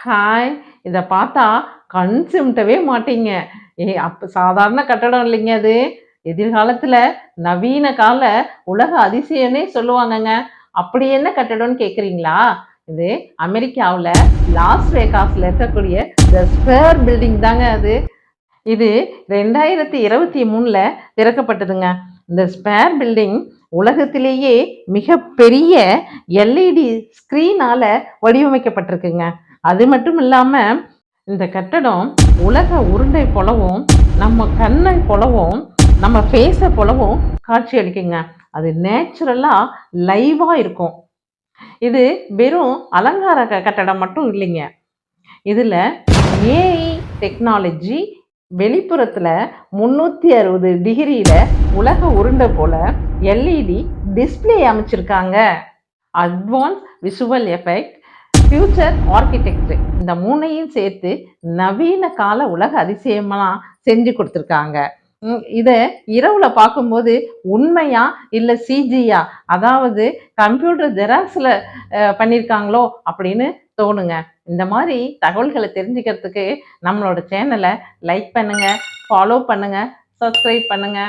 Hi! இத பார்த்தா கண் சிமிட்டவே மாட்டீங்க. அப்ப சாதாரண கட்டடம் இல்லைங்க அது. எதிர்காலத்துல நவீன கால உலக அதிசயம்னே சொல்லுவாங்கங்க. அப்படி என்ன கட்டடம்னு கேட்குறீங்களா? இது அமெரிக்காவுல லாஸ் வேகாஸ்ல இருக்கக்கூடிய த ஸ்பேர் பில்டிங் தாங்க அது. இது 2023ல திறக்கப்பட்டதுங்க. இந்த ஸ்பேர் பில்டிங் உலகத்திலேயே மிகப்பெரிய எல்இடி ஸ்க்ரீனால வடிவமைக்கப்பட்டிருக்குங்க. அது மட்டும் இல்லாம, இந்த கட்டடம் உலக உருண்டை போலவும், நம்ம கண்ணை போலவும், நம்ம ஃபேஸ போலவும் காட்சியளிக்குங்க. அது நேச்சுரலா லைவா இருக்கும். இது வெறும் அலங்கார கட்டடம் மட்டும் இல்லைங்க. இதுல ஏஐ டெக்னாலஜி வெளிப்புறத்துல 360 டிகிரியில உலக உருண்டை போல எல்இடி டிஸ்ப்ளே அமைச்சிருக்காங்க. Advance visual effect, future architecture இந்த 3யும் சேர்த்து நவீன கால உலக அதிசயமா செஞ்சு கொடுத்துருக்காங்க. இத இரவுல பார்க்கும்போது உண்மையா இல்ல சிஜியா, அதாவது கம்ப்யூட்டர் ஜெராக்ஸ்ல பண்ணியிருக்காங்களோ அப்படின்னு தோணுங்க. இந்த மாதிரி தகவல்களை தெரிஞ்சுக்கிறதுக்கு நம்மளோட சேனலை லைக் பண்ணுங்க, ஃபாலோ பண்ணுங்க, சப்ஸ்கிரைப் பண்ணுங்க.